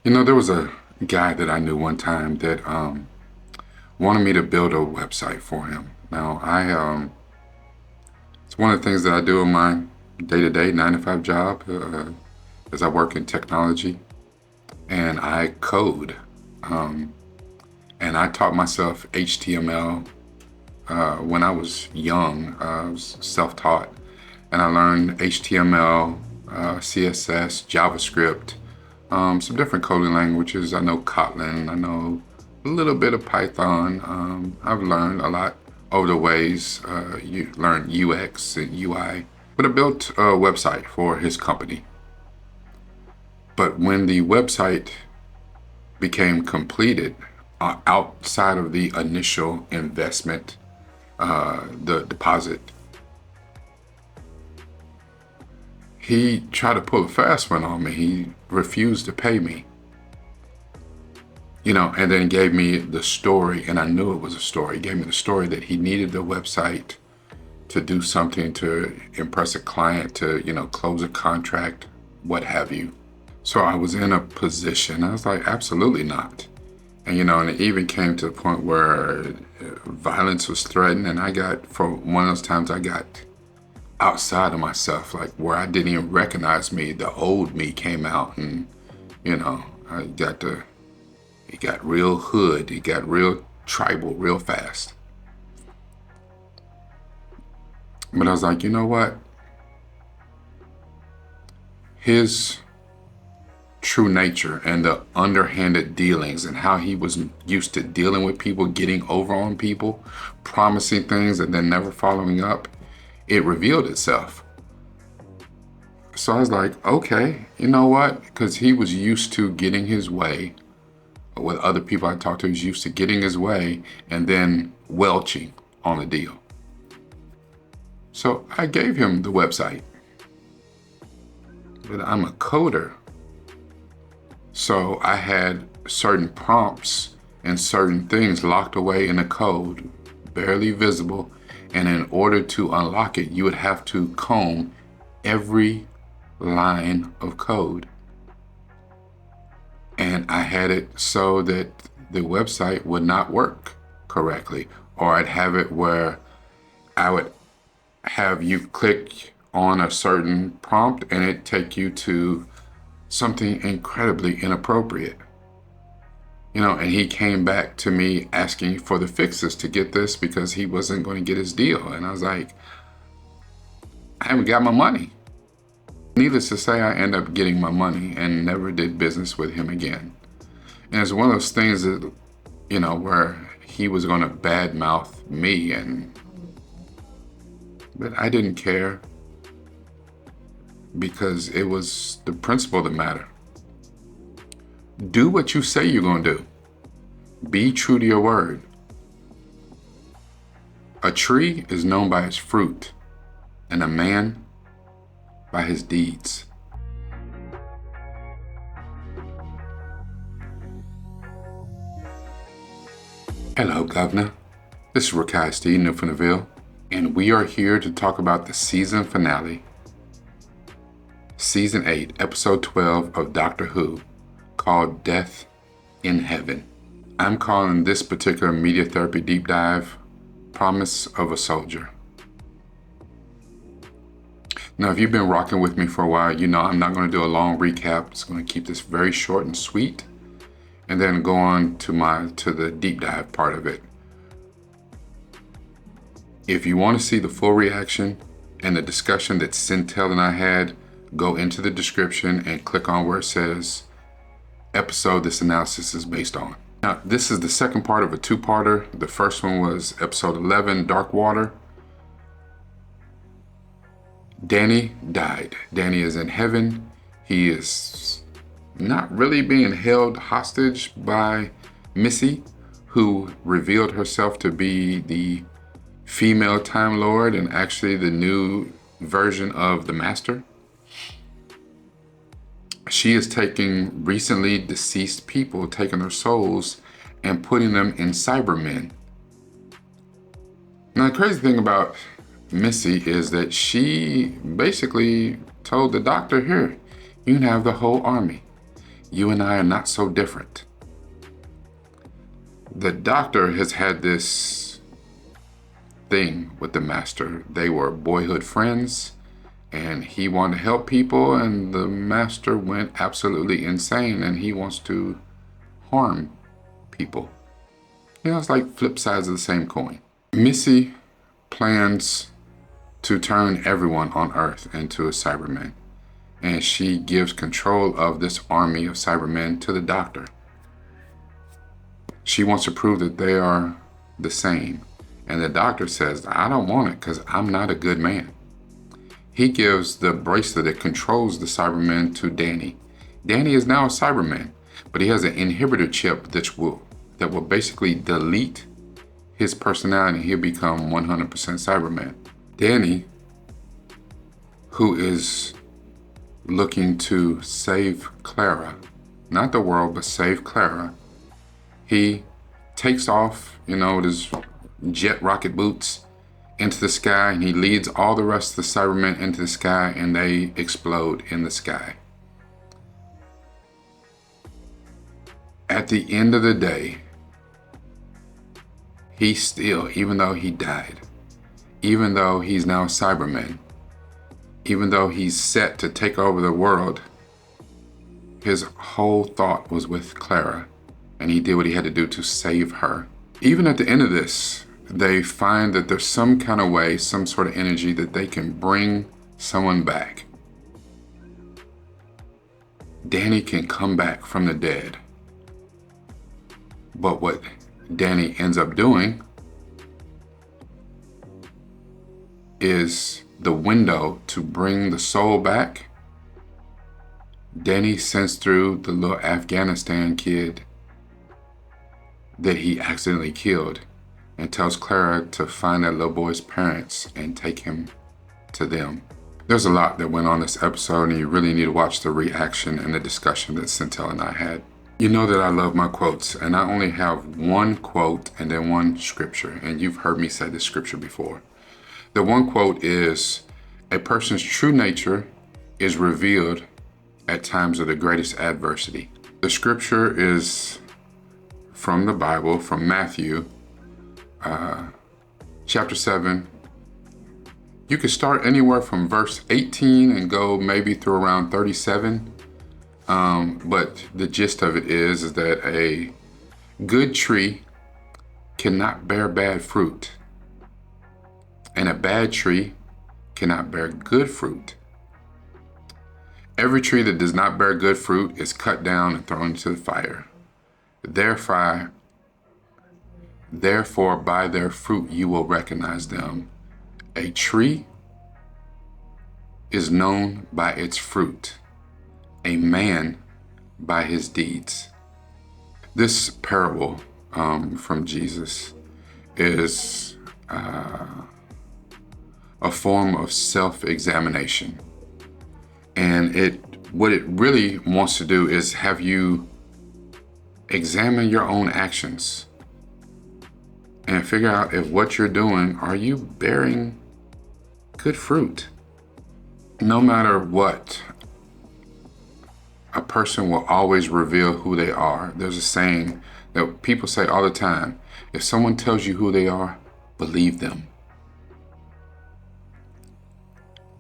There was a guy that I knew one time that wanted me to build a website for him. Now, it's one of the things that I do in my day-to-day 9 to 5 job, as I work in technology, and I code. Um, and I taught myself HTML when I was young. I was self-taught, and I learned HTML, CSS, JavaScript, some different coding languages. I know Kotlin, I know a little bit of Python. I've learned a lot over the ways. You learn UX and UI, but I built a website for his company. But when the website became completed, outside of the initial investment, the deposit, he tried to pull a fast one on me. He refused to pay me, and then gave me the story, and I knew it was a story. He gave me the story that he needed the website to do something to impress a client, to, close a contract, what have you. So I was in a position, I was like, absolutely not. And it even came to the point where violence was threatened, and for one of those times, I got outside of myself, like where I didn't even recognize me. The old me came out, and it got real hood, it got real tribal real fast. But I was like, you know what? His true nature and the underhanded dealings and how he was used to dealing with people, getting over on people, promising things and then never following up, it revealed itself. So I was like, okay, you know what? Because he was used to getting his way with other people I talked to. He was used to getting his way and then welching on the deal. So I gave him the website. But I'm a coder. So I had certain prompts and certain things locked away in the code, barely visible. And in order to unlock it, you would have to comb every line of code. And I had it so that the website would not work correctly. Or I'd have it where I would have you click on a certain prompt and it take you to something incredibly inappropriate. And he came back to me asking for the fixes to get this because he wasn't going to get his deal. And I was like, I haven't got my money. Needless to say, I ended up getting my money and never did business with him again. And it's one of those things that, where he was going to badmouth me, but I didn't care because it was the principle that mattered. Do what you say you're going to do. Be true to your word. A tree is known by its fruit, and a man by his deeds. Hello, Governor. This is Rakai Steve Newfoundlandville, and we are here to talk about the season finale, Season 8, Episode 12 of Doctor Who, called Death in Heaven. I'm calling this particular media therapy deep dive Promise of a Soldier. Now, if you've been rocking with me for a while, I'm not going to do a long recap. It's going to keep this very short and sweet, and then go on to the deep dive part of it. If you want to see the full reaction and the discussion that Sintel and I had, go into the description and click on where it says episode this analysis is based on. Now, this is the second part of a two-parter. The first one was episode 11, Dark Water. Danny died. Danny is in heaven. He is not really being held hostage by Missy, who revealed herself to be the female Time Lord and actually the new version of the Master. She is taking recently deceased people, taking their souls and putting them in Cybermen. Now, the crazy thing about Missy is that she basically told the doctor, here, you can have the whole army. You and I are not so different. The doctor has had this thing with the master. They were boyhood friends, and he wanted to help people, and the master went absolutely insane, and he wants to harm people. It's like flip sides of the same coin. Missy plans to turn everyone on Earth into a Cyberman, and she gives control of this army of Cybermen to the doctor. She wants to prove that they are the same, and the doctor says, I don't want it because I'm not a good man. He gives the bracelet that controls the Cybermen to Danny. Danny is now a Cyberman, but he has an inhibitor chip that will basically delete his personality. He'll become 100% Cyberman. Danny, who is looking to save Clara, not the world, but save Clara, he takes off, with his jet rocket boots into the sky, and he leads all the rest of the Cybermen into the sky, and they explode in the sky. At the end of the day, he still, even though he died, even though he's now a Cyberman, even though he's set to take over the world, his whole thought was with Clara, and he did what he had to do to save her. Even at the end of this, they find that there's some kind of way, some sort of energy that they can bring someone back. Danny can come back from the dead. But what Danny ends up doing is the window to bring the soul back. Danny sends through the little Afghanistan kid that he accidentally killed and tells Clara to find that little boy's parents and take him to them. There's a lot that went on this episode, and you really need to watch the reaction and the discussion that Centel and I had. You know that I love my quotes, and I only have one quote and then one scripture, and you've heard me say this scripture before. The one quote is, a person's true nature is revealed at times of the greatest adversity. The scripture is from the Bible, from Matthew, chapter 7. You could start anywhere from verse 18 and go maybe through around 37. But the gist of it is that a good tree cannot bear bad fruit, and a bad tree cannot bear good fruit. Every tree that does not bear good fruit is cut down and thrown into the fire. Therefore, by their fruit you will recognize them. A tree is known by its fruit, a man by his deeds. This parable from Jesus is a form of self-examination. And what it really wants to do is have you examine your own actions and figure out if what you're doing, are you bearing good fruit? No matter what, a person will always reveal who they are. There's a saying that people say all the time, if someone tells you who they are, believe them.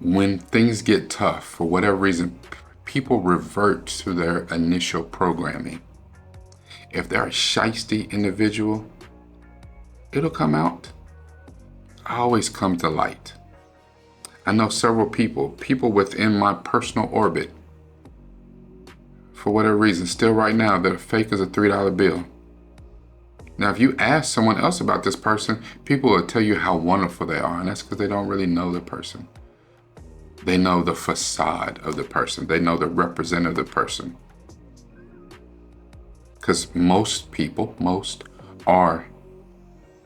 When things get tough, for whatever reason, people revert to their initial programming. If they're a shiesty individual, it'll come out. Always come to light. I know several people within my personal orbit, for whatever reason, still right now, they're fake as a $3 bill. Now, if you ask someone else about this person, people will tell you how wonderful they are, and that's because they don't really know the person. They know the facade of the person. They know the representative of the person. Because most are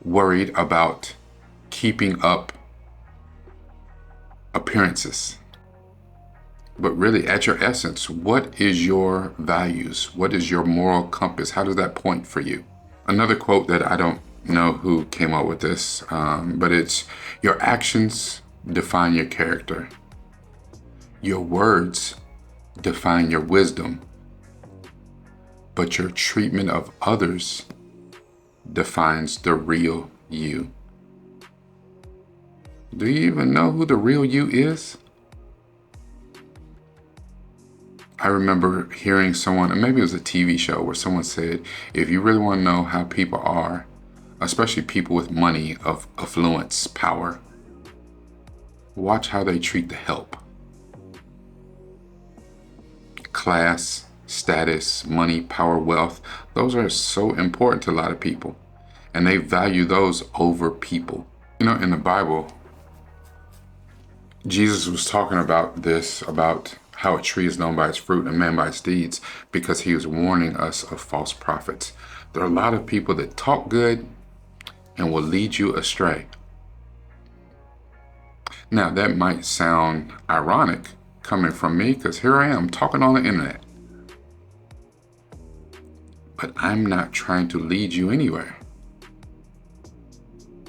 worried about keeping up appearances. But really, at your essence, what is your values? What is your moral compass? How does that point for you? Another quote that I don't know who came up with this, but it's, your actions define your character. Your words define your wisdom. but your treatment of others defines the real you. Do you even know who the real you is? I remember hearing someone, and maybe it was a TV show, where someone said, if you really want to know how people are, especially people with money, of affluence, power, watch how they treat the help. Class, status, money, power, wealth, those are so important to a lot of people, and they value those over people. You know, in the Bible, Jesus was talking about this, about how a tree is known by its fruit and man by its deeds, because he was warning us of false prophets. There are a lot of people that talk good and will lead you astray. Now, that might sound ironic coming from me, because here I am talking on the internet. But I'm not trying to lead you anywhere.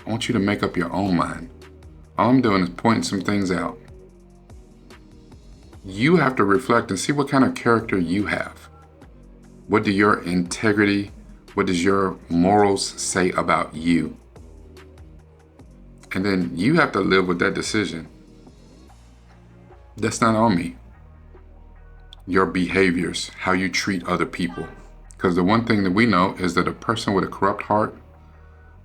I want you to make up your own mind. All I'm doing is pointing some things out. You have to reflect and see what kind of character you have. What do your integrity, what does your morals say about you? And then you have to live with that decision. That's not on me. Your behaviors, how you treat other people. Because the one thing that we know is that a person with a corrupt heart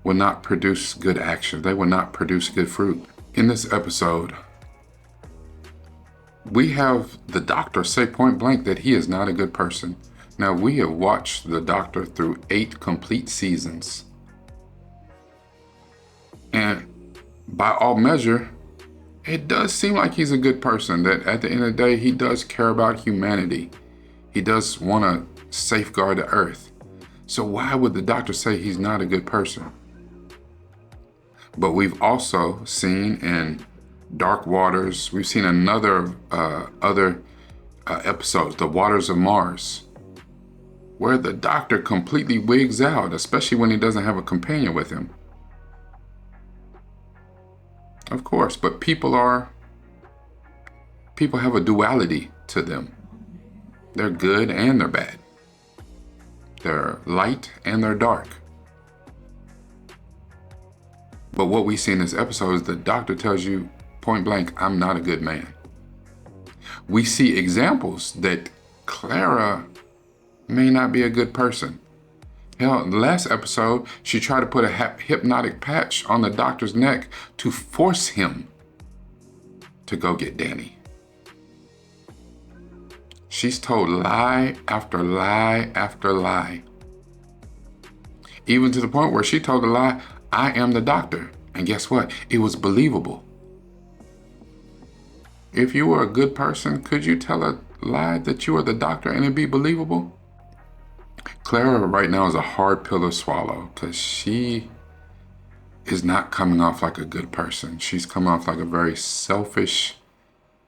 will not produce good action. They will not produce good fruit. In this episode, we have the doctor say point blank that he is not a good person. Now, we have watched the doctor through 8 complete seasons. And by all measure, it does seem like he's a good person, that at the end of the day, he does care about humanity. He does want to safeguard the earth. So why would the doctor say he's not a good person? But we've also seen in Dark Waters, we've seen other episodes, The Waters of Mars, where the doctor completely wigs out, especially when he doesn't have a companion with him. Of course, but people have a duality to them. They're good and they're bad. They're light and they're dark. But what we see in this episode is the doctor tells you point blank, I'm not a good man. We see examples that Clara may not be a good person. Hell, in the last episode, she tried to put a hypnotic patch on the doctor's neck to force him to go get Danny. She's told lie after lie after lie. Even to the point where she told a lie, I am the doctor. And guess what? It was believable. If you were a good person, could you tell a lie that you were the doctor and it'd be believable? Clara right now is a hard pill to swallow, because she is not coming off like a good person. She's coming off like a very selfish,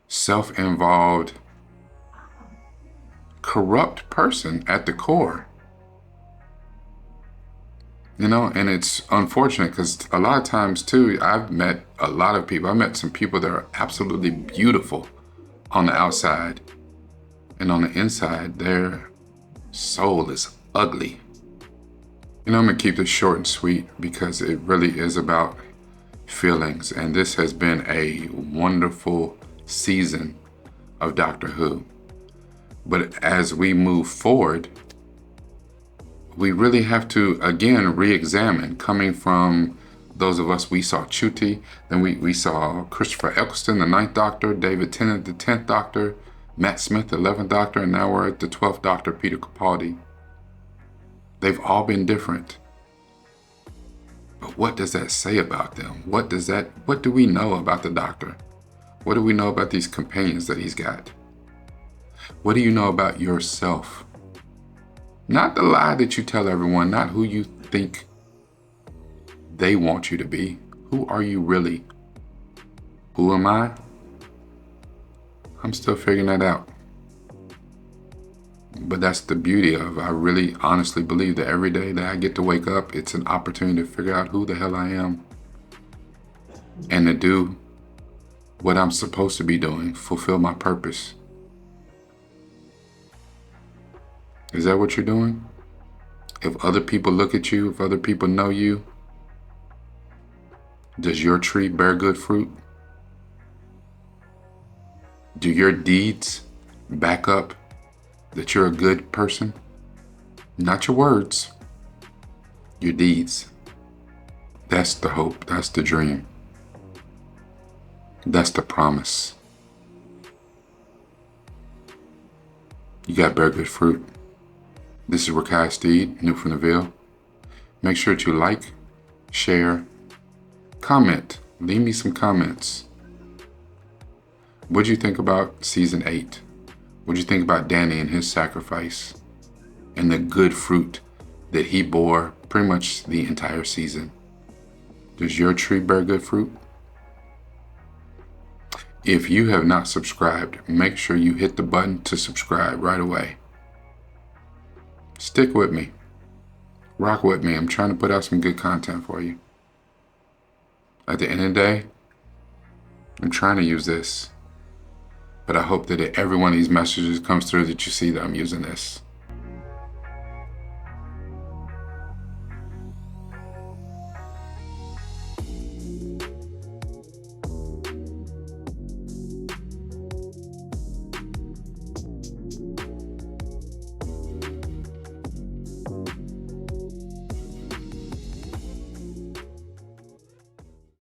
self-involved, corrupt person at the core. You know, and it's unfortunate because a lot of times too, I've met a lot of people. I met some people that are absolutely beautiful on the outside, and on the inside, their soul is ugly. You know, I'm gonna keep this short and sweet because it really is about feelings, and this has been a wonderful season of Doctor Who. But as we move forward, we really have to, again, re-examine, coming from those of us, we saw Chuti, then we saw Christopher Eccleston, the 9th Doctor, David Tennant, the 10th Doctor, Matt Smith, the 11th Doctor, and now we're at the 12th Doctor, Peter Capaldi. They've all been different. But what does that say about them? What do we know about the Doctor? What do we know about these companions that he's got? What do you know about yourself? Not the lie that you tell everyone, not who you think they want you to be. Who are you really? Who am I? I'm still figuring that out. But that's the beauty of, I really honestly believe that every day that I get to wake up, it's an opportunity to figure out who the hell I am and to do what I'm supposed to be doing, fulfill my purpose. Is that what you're doing? If other people look at you, if other people know you, does your tree bear good fruit? Do your deeds back up that you're a good person? Not your words, your deeds. That's the hope. That's the dream. That's the promise. You got to bear good fruit. This is Rakai Steed, new from the Ville. Make sure to like, share, comment. Leave me some comments. What'd you think about season 8? What'd you think about Danny and his sacrifice and the good fruit that he bore pretty much the entire season? Does your tree bear good fruit? If you have not subscribed, make sure you hit the button to subscribe right away. Stick with me. Rock with me. I'm trying to put out some good content for you. At the end of the day, I'm trying to use this. But I hope that every one of these messages comes through that you see that I'm using this.